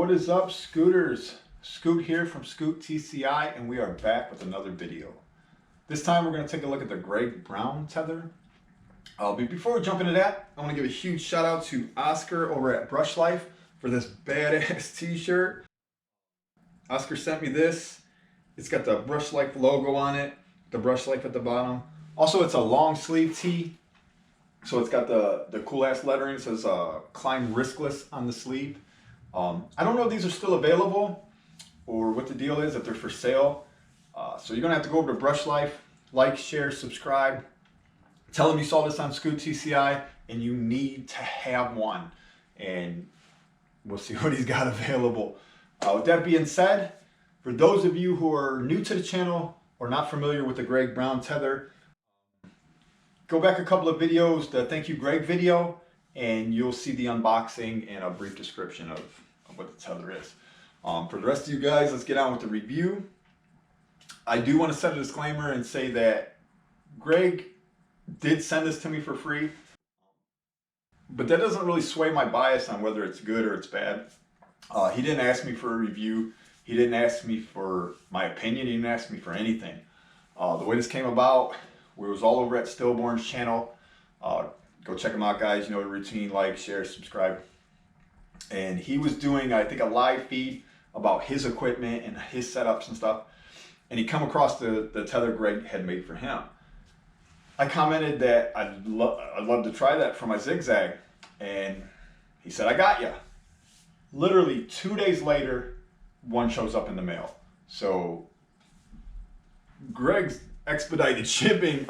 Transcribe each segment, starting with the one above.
What is up, scooters? Scoot here from Scoot TCI, and we are back with another video. This time we're going to take a look at the Greg Brown tether. But before we jump into that, I want to give a huge shout out to Oscar over at Brush Life for this badass t-shirt. Oscar sent me this. It's got the Brush Life logo on it, the Brush Life at the bottom. Also, it's a long sleeve tee, so it's got the cool ass lettering. It says "Climb Riskless" on the sleeve. I don't know if these are still available or what the deal is, if they're for sale. So you're gonna have to go over to Brush Life, like, share, subscribe. Tell them you saw this on Scoot TCI and you need to have one. And we'll see what he's got available. With that being said, for those of you who are new to the channel or not familiar with the Greg Brown tether, go back a couple of videos, the Thank You Greg video, and you'll see the unboxing and a brief description of what the tether is. For the rest of you guys, let's get on with the review. I do want to set a disclaimer and say that Greg did send this to me for free, but that doesn't really sway my bias on whether it's good or it's bad. He didn't ask me for a review. He didn't ask me for my opinion. He didn't ask me for anything. The way this came about, it was all over at Stillborn's channel. Go check him out, guys. You know the routine: like, share, subscribe. And he was doing, I think, a live feed about his equipment and his setups and stuff. And he come across the tether Greg had made for him. I commented that I'd love to try that for my ZIGZAG. And he said, "I got ya." Literally 2 days later, one shows up in the mail. So Greg's expedited shipping.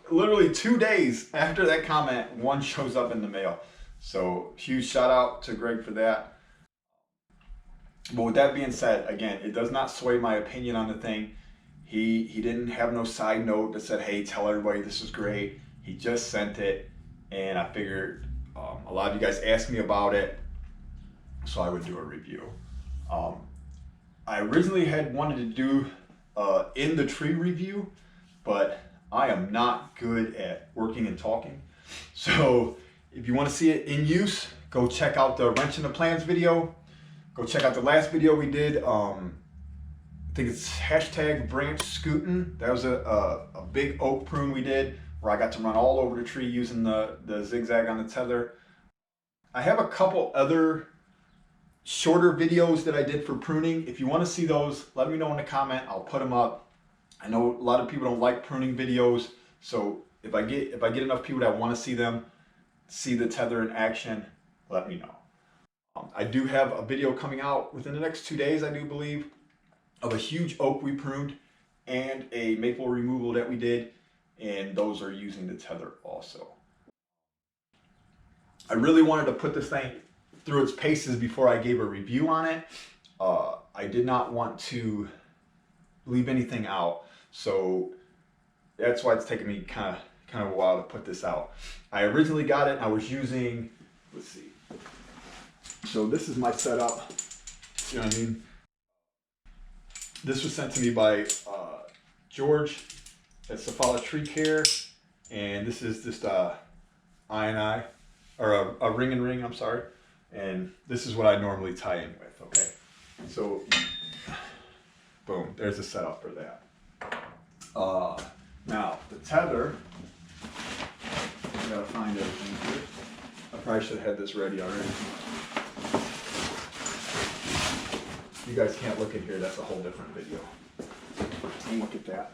Literally 2 days after that comment, one shows up in the mail. So huge shout out to Greg for that. But with that being said, again, it does not sway my opinion on the thing. He didn't have no side note that said, "Hey, tell everybody this is great." He just sent it, and I figured a lot of you guys asked me about it, so I would do a review. I originally had wanted to do in the tree review, but I am not good at working and talking. So if you want to see it in use, go check out the wrench in the plans video. Go check out the last video we did. I think it's #branch scootin'. That was a big oak prune we did where I got to run all over the tree using the ZIGZAG on the tether. I have a couple other shorter videos that I did for pruning. If you want to see those, let me know in the comment. I'll put them up. I know a lot of people don't like pruning videos, so if I get enough people that want to see them, see the tether in action, let me know. I do have a video coming out within the next 2 days, I do believe, of a huge oak we pruned and a maple removal that we did, and those are using the tether also. I really wanted to put this thing through its paces before I gave a review on it. I did not want to leave anything out, so that's why it's taken me kind of a while to put this out. I originally got it, I was using, let's see, so this is my setup, you know what I mean? This was sent to me by George at Safala Tree Care, and this is just a ring and ring, I'm sorry. And this is what I normally tie in with, okay? So, boom, there's a setup for that. Now, the tether, I gotta find everything here. I probably should have had this ready already. You guys can't look in here, that's a whole different video. And look at that.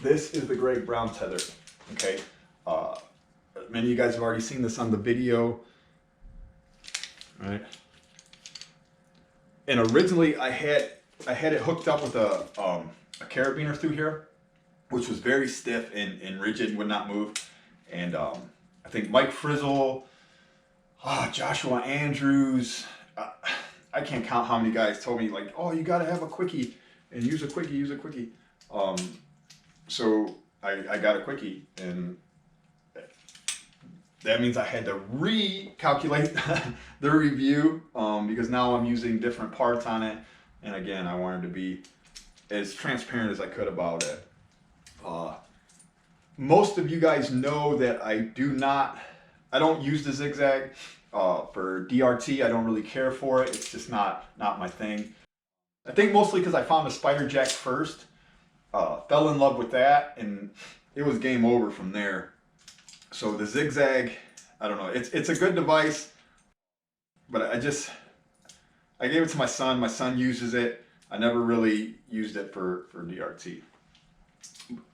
This is the Greg Brown tether, okay? Many of you guys have already seen this on the video, right? And originally I had it hooked up with a carabiner through here, which was very stiff and rigid and would not move. And I think Mike Frizzle, Joshua Andrews, I can't count how many guys told me, like, "Oh, you gotta have a quickie and use a quickie. So I got a quickie, and that means I had to recalculate the review because now I'm using different parts on it. And again, I wanted to be as transparent as I could about it. Most of you guys know that I don't use the ZIGZAG. For DRT, I don't really care for it. It's just not my thing. I think mostly because I found the spider jack first, fell in love with that, and it was game over from there. So the ZIGZAG, I don't know. It's a good device, but I gave it to my son. My son uses it. I never really used it for DRT.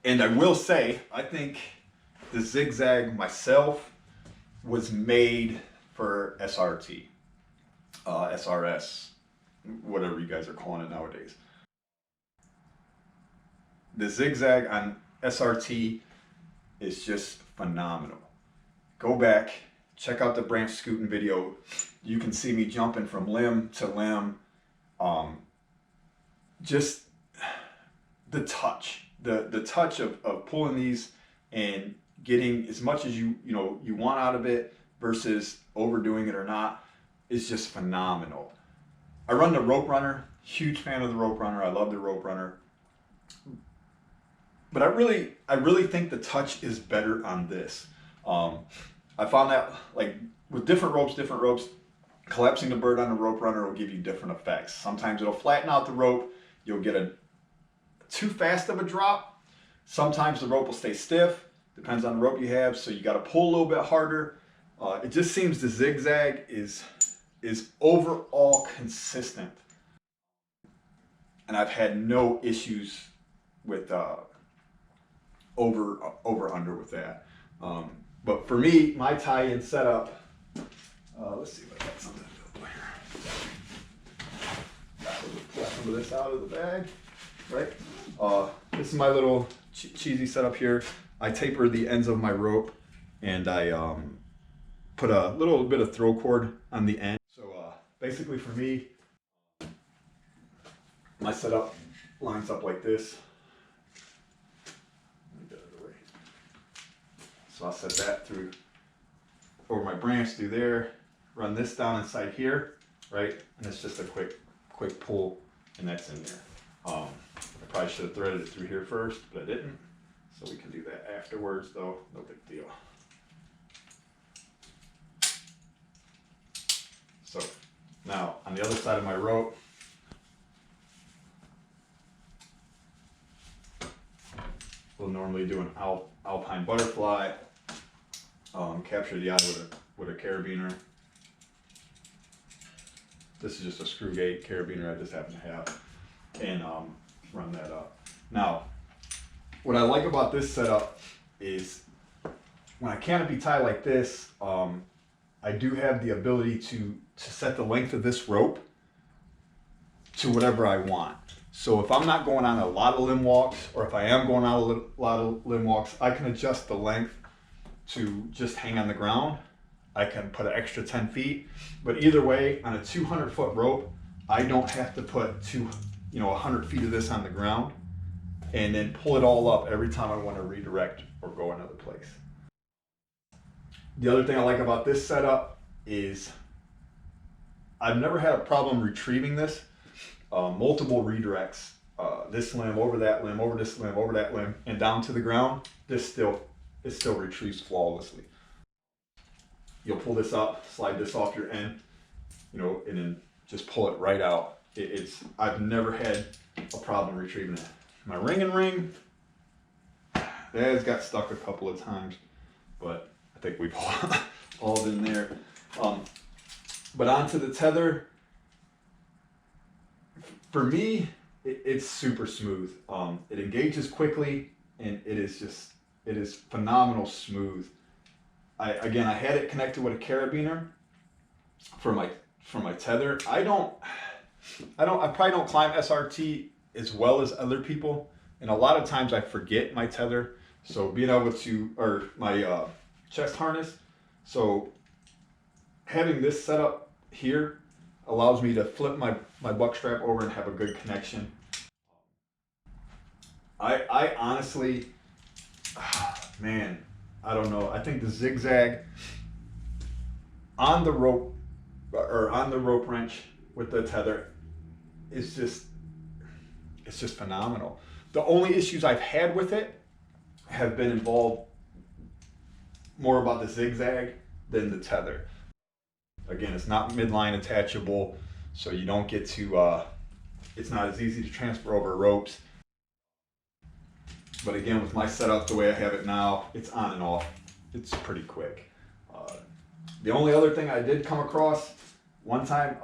And I will say, I think the ZIGZAG myself was made for SRT, SRS, whatever you guys are calling it nowadays. The ZIGZAG on SRT is just phenomenal. Go back, check out the branch scooting video. You can see me jumping from limb to limb. Just the touch, the touch of pulling these and getting as much as you want out of it versus overdoing it or not is just phenomenal. I run the rope runner, huge fan of the rope runner. I love the rope runner. But I really think the touch is better on this. I found that like with different ropes, collapsing the bird on the rope runner will give you different effects. Sometimes it'll flatten out the rope. You'll get a too fast of a drop. Sometimes the rope will stay stiff. Depends on the rope you have. So you got to pull a little bit harder. It just seems the ZIGZAG is overall consistent. and I've had no issues with over under with that. But for me, my tie-in setup, let's see if I got something available here. Pull some of this out of the bag, right? This is my little cheesy setup here. I taper the ends of my rope, and I put a little bit of throw cord on the end. So basically for me, my setup lines up like this. Let me get it away. So I'll set that through over my branch through there, run this down inside here, right? And it's just a quick pull, and that's in there. I probably should have threaded it through here first, but I didn't. So we can do that afterwards though, no big deal. So now on the other side of my rope, we'll normally do an alpine butterfly, capture the eye with a carabiner. This is just a screw gate carabiner I just happen to have, and run that up. Now, what I like about this setup is when I canopy tie like this, I do have the ability to set the length of this rope to whatever I want. So if I'm not going on a lot of limb walks, or if I am going on a lot of limb walks, I can adjust the length to just hang on the ground. I can put an extra 10 feet, but either way, on a 200-foot rope, I don't have to put 100 feet of this on the ground and then pull it all up every time I want to redirect or go another place. The other thing I like about this setup is I've never had a problem retrieving this. Multiple redirects, this limb over that limb, over this limb, over that limb, and down to the ground. It still retrieves flawlessly. You'll pull this up, slide this off your end, and then just pull it right out. I've never had a problem retrieving it. My ring, that has got stuck a couple of times, but I think we've all been there. But onto the tether. For me, it's super smooth. It engages quickly, and it is phenomenal smooth. I had it connected with a carabiner for my tether. I probably don't climb SRT as well as other people, and a lot of times I forget my tether. So being able to, or my chest harness. So having this set up here allows me to flip my buck strap over and have a good connection. I honestly, man, I don't know. I think the ZIGZAG on the rope, or on the rope wrench with the tether, it's just phenomenal. The only issues I've had with it have been involved more about the ZIGZAG than the tether. Again, it's not midline attachable, so you don't get to, it's not as easy to transfer over ropes. But again, with my setup the way I have it now, it's on and off. It's pretty quick. The only other thing I did come across one time,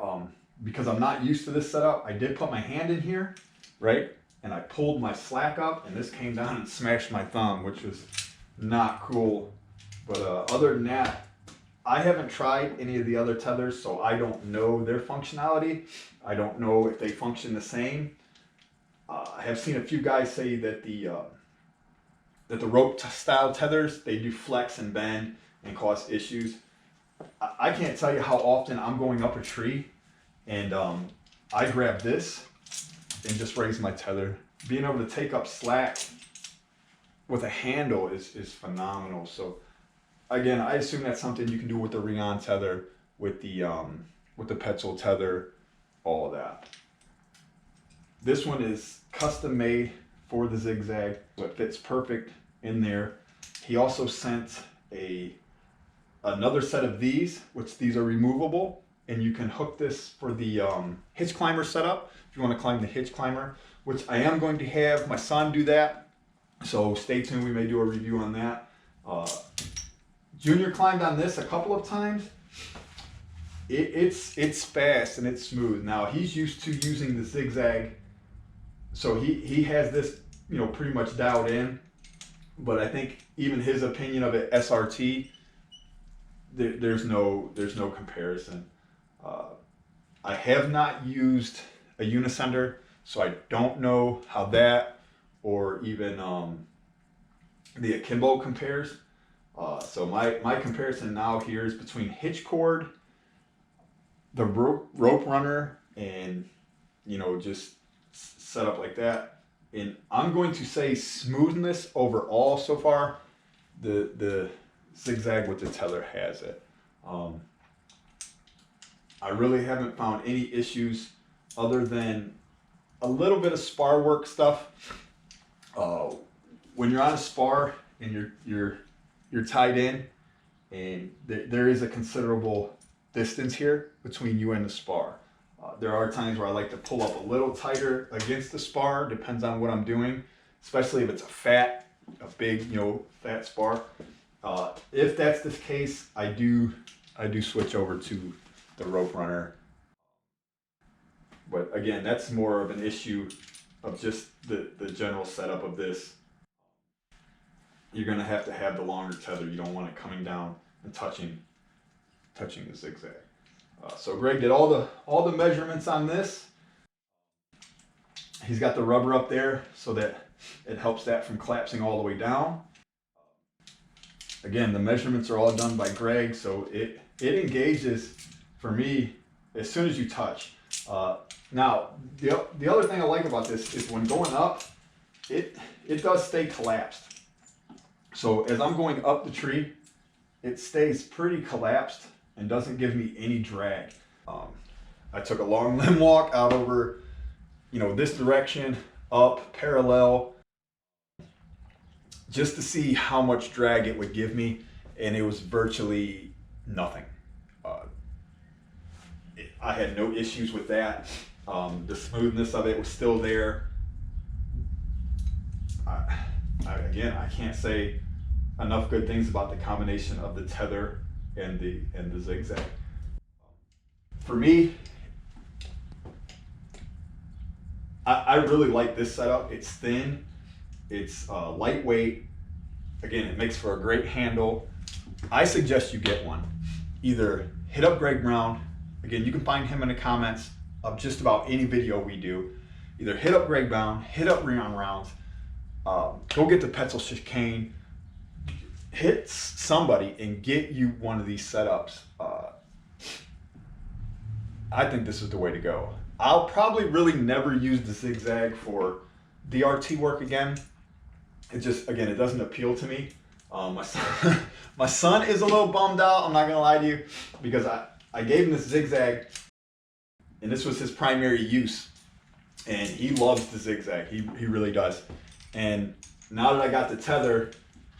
because I'm not used to this setup, I did put my hand in here, right? And I pulled my slack up, and this came down and smashed my thumb, which was not cool. But other than that, I haven't tried any of the other tethers, so I don't know their functionality. I don't know if they function the same. I have seen a few guys say that the rope style tethers, they do flex and bend and cause issues. I can't tell you how often I'm going up a tree and I grab this and just raise my tether. Being able to take up slack with a handle is phenomenal. So again, I assume that's something you can do with the Rion tether, with the Petzl tether, all of that. This one is custom made for the ZIGZAG, so it fits perfect in there. He also sent another set of these, which these are removable, and you can hook this for the hitch climber setup if you want to climb the hitch climber, which I am going to have my son do that. So stay tuned, we may do a review on that. Junior climbed on this a couple of times. It's fast and it's smooth. Now he's used to using the ZIGZAG, so he has this, you know, pretty much dialed in. But I think even his opinion of it, SRT, there's no comparison. I have not used a unisender, so I don't know how that or even the akimbo compares. So my comparison now here is between hitch cord, the rope runner, and, you know, just set up like that. And I'm going to say smoothness overall so far, the ZIGZAG with the tether has it. I really haven't found any issues other than a little bit of spar work stuff. When you're on a spar and you're tied in, and there is a considerable distance here between you and the spar. There are times where I like to pull up a little tighter against the spar, depends on what I'm doing, especially if it's a big, you know, fat spar. If that's the case, I do switch over to the rope runner. But again, that's more of an issue of just the general setup of this. You're gonna have to have the longer tether. You don't want it coming down and touching the ZIGZAG. So Greg did all the measurements on this. He's got the rubber up there so that it helps that from collapsing all the way down. Again, the measurements are all done by Greg, so it engages for me as soon as you touch. Now, the other thing I like about this is when going up, it does stay collapsed. So as I'm going up the tree, it stays pretty collapsed and doesn't give me any drag. I took a long limb walk out over, you know, this direction, up, parallel, just to see how much drag it would give me, and it was virtually nothing. I had no issues with that. The smoothness of it was still there. Again, I can't say enough good things about the combination of the tether and the ZIGZAG. For me, I really like this setup. It's thin, it's lightweight. Again, it makes for a great handle. I suggest you get one. Either hit up Greg Brown. Again, you can find him in the comments of just about any video we do. Either hit up Greg Brown, hit up Rion Rounds, go get the Petzl chicane, hit somebody and get you one of these setups. I think this is the way to go. I'll probably really never use the ZIGZAG for DRT work again. It just, again, it doesn't appeal to me. My son is a little bummed out, I'm not gonna lie to you, because I gave him this ZIGZAG and this was his primary use. And he loves the ZIGZAG, he really does. And now that I got the tether,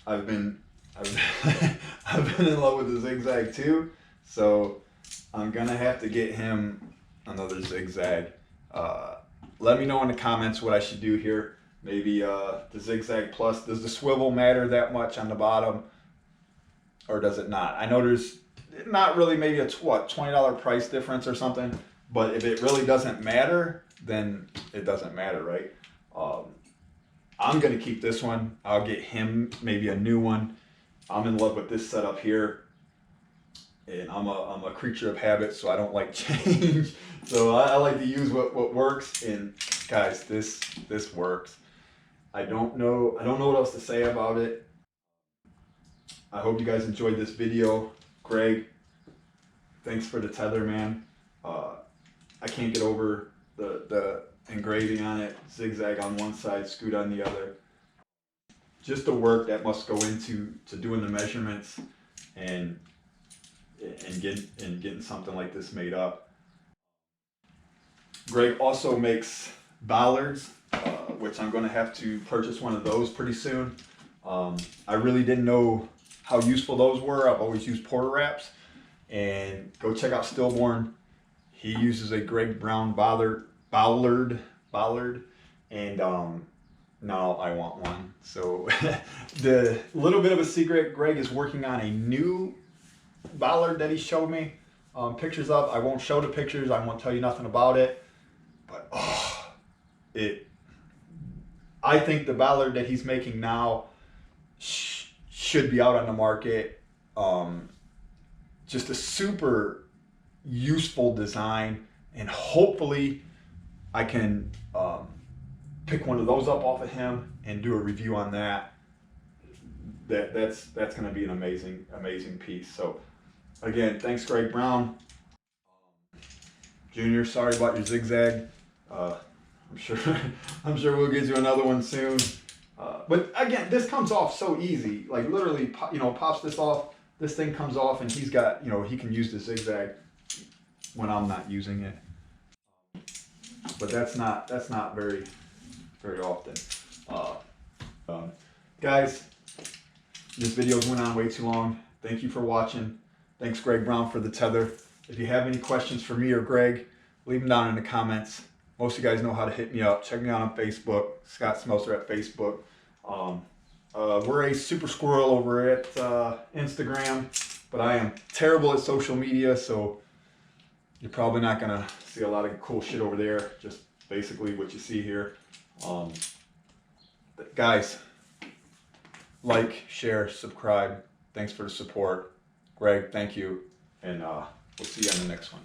I've been in love with the ZIGZAG too. So I'm gonna have to get him another ZIGZAG. Let me know in the comments what I should do here. Maybe the ZIGZAG Plus. Does the swivel matter that much on the bottom, or does it not? I know there's not really, maybe a $20 price difference or something. But if it really doesn't matter, then it doesn't matter, right? I'm gonna keep this one. I'll get him maybe a new one. I'm in love with this setup here. And I'm a creature of habit, so I don't like change. So I like to use what works. And guys, this works. I don't know what else to say about it. I hope you guys enjoyed this video. Greg, thanks for the tether, man. I can't get over the engraving on it. ZIGZAG on one side, Scoot on the other. Just the work that must go into doing the measurements and getting something like this made up. Greg also makes bollards, which I'm going to have to purchase one of those pretty soon. I really didn't know how useful those were. I've always used porter wraps. And go check out Stillborn. He uses a Greg Brown bollard, and now I want one. So the little bit of a secret, Greg is working on a new bollard that he showed me pictures of. I won't show the pictures. I won't tell you nothing about it. But I think the bollard that he's making now should be out on the market. Just a super useful design, and hopefully I can pick one of those up off of him and do a review on that. That's going to be an amazing piece. So again, thanks Greg Brown. Junior, sorry about your ZIGZAG. I'm sure we'll get you another one soon. But again, this comes off so easy. Like literally, pops this off. This thing comes off, and he's got, he can use the ZIGZAG when I'm not using it. But that's not very often. Guys, this video went on way too long. Thank you for watching. Thanks Greg Brown for the tether. If you have any questions for me or Greg, leave them down in the comments. Most of you guys know how to hit me up. Check me out on Facebook, Scott Smeltzer at Facebook. We're a super squirrel over at Instagram, but I am terrible at social media, so you're probably not gonna see a lot of cool shit over there. Just basically what you see here. But guys, like, share, subscribe. Thanks for the support. Greg, thank you, and we'll see you on the next one.